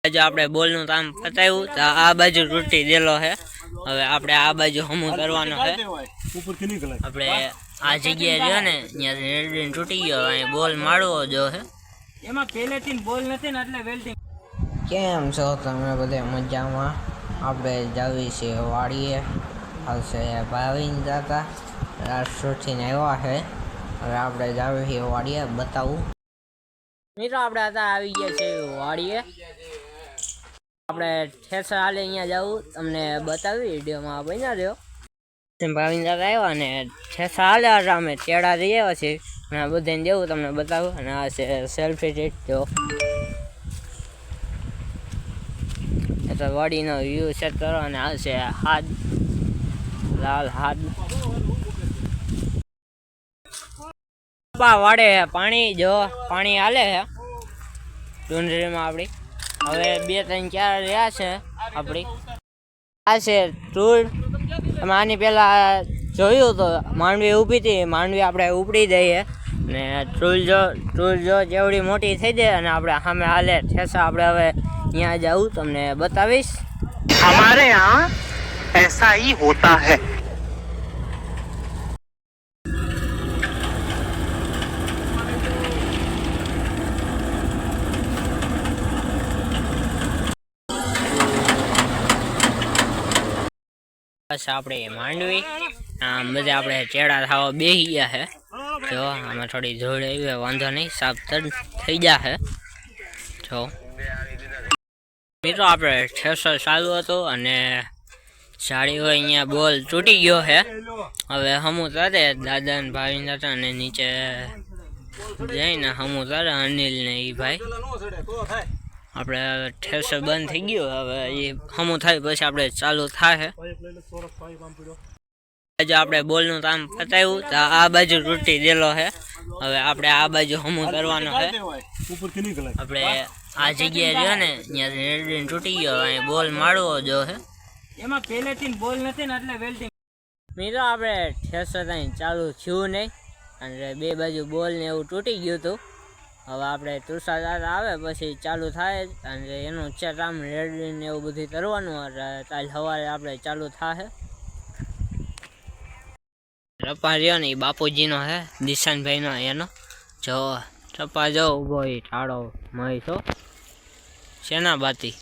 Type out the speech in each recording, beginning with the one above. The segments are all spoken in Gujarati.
આજે આપણે બોલનું કામ પતાવ્યું તો આ બાજુ તૂટી ગયેલો છે. હવે આપણે આ બાજુ હમું કરવાનો છે. આપણે આ જગ્યાએ રહ્યો ને ત્યાંથી તૂટી ગયો. અહીં બોલ મારવો જો છે. એમાં પહેલેથી બોલ નથી ને એટલે વેલ્ડિંગ. કેમ છો તમે બધા મજામાં? આપણે જાવી છે વાડીએ. હાલશે ભાવીને જતા રાજકોટથી આવ્યા છે. હવે આપણે જાવી છીએ વાડીએ. બતાવું મિત્રો, આપણે હતા આવી ગયા છે વાડીએ. આપણે ઠેસર હાલે અહીંયા જવું તમને બતાવી વિડીયોમાં બન્યા રહ્યો. ભાવીને જતા આવ્યા ને ઠેસર હાલે અમે તેડા જઈ આવ્યા છીએ. આ બધાને જેવું તમને બતાવું. અને આ છે સેલ્ફી ટીટ. જો તો વાડીનો વ્યૂ સેટ કરો. અને આ છે હાથ લાલ હાથ વાડે પાણી. જો પાણી હાલે છે ડુંગળીમાં આપણી. હવે 2-3 ચાર રહ્યા છે આપણી. આ છે ટૂલ. તમે આની પહેલાં જોયું તો માંડવી ઊભી હતી. માંડવી આપણે ઉપડી દઈએ ને ટૂલ જો જેવડી મોટી થઈ જાય અને આપણે સામે હાલે ઠેસા. આપણે હવે ત્યાં જવું તમને બતાવીશ. हमारे यहाँ ऐसा ही होता है. બસ આપણે માંડવી આમ બધા આપણે ચેડા થવા બેસી ગયા છે. જો આમાં થોડી જોડ આવી, વાંધો નહીં, સાફ થઈ જશે. જો મિત્રો, આપણે ઠેસર ચાલુ હતું અને સાડીઓ અહીંયા બોલ તૂટી ગયો છે. હવે હમું તારે દાદા ને ભાઈ હતા અને નીચે જઈને હમું તારે અનિલ ને એ ભાઈ. આપણે ઠેસર બંધ થઈ ગયું. હવે એ હમું થાય પછી આપણે ચાલુ થાય. આજે આપણે બોલનું કામ પતાવ્યું તો આ બાજુ તૂટી ગયેલો છે. હવે આપણે આ બાજુ હમું કરવાનો છે. આપણે આ જગ્યાએ રહ્યો ને ત્યાંથી તૂટી ગયો. અહીં બોલ મારવો જો છે. એમાં પહેલેથી બોલ નથી ને એટલે વેલ્ડિંગ. મિત્રો, આપણે ઠેસર અહીં ચાલુ થયું નહીં અને બે બાજુ બોલ ને એવું તૂટી ગયું હતું. હવે આપણે તુષાર આવે પછી ચાલુ થાય અને એનું ચેટામ રેડી ને એવું બધું કરવાનું. કાલ સવારે આપણે ચાલુ થાય. રપા રહ્યો ને એ બાપુજીનો છે, દિશાનભાઈનો. એનો જો રપા જો ઉભો એ ટાળો મય તો શેના બાતી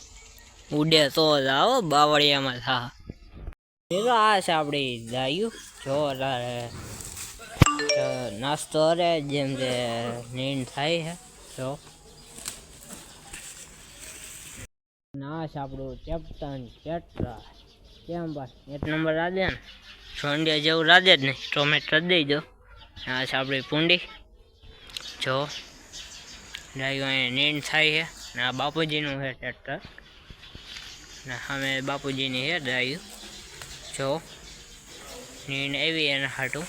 ઉડે તો જ આવો બાવળિયામાં થા. આ છે આપણી ગાયું. જો નાસ્તો અરે જેમ કે નીંદ થાય છે. જો ના છે આપણું કેપ્ટન ચેટ્રા. કેમ ભાઈ 1 નંબર રાધે ને સોંડિયા જેવું રાધે જ નહીં. ટોમેટ કરી દઈજો. આ છે આપણી પૂંડી. જો ગાયું અહીંયા નીંદ થાય છે. ને આ બાપુજીનું છે ટ્રેક્ટર ને સામે બાપુજીની છે ગાયું. જો નીંદ આવી એના હાટું.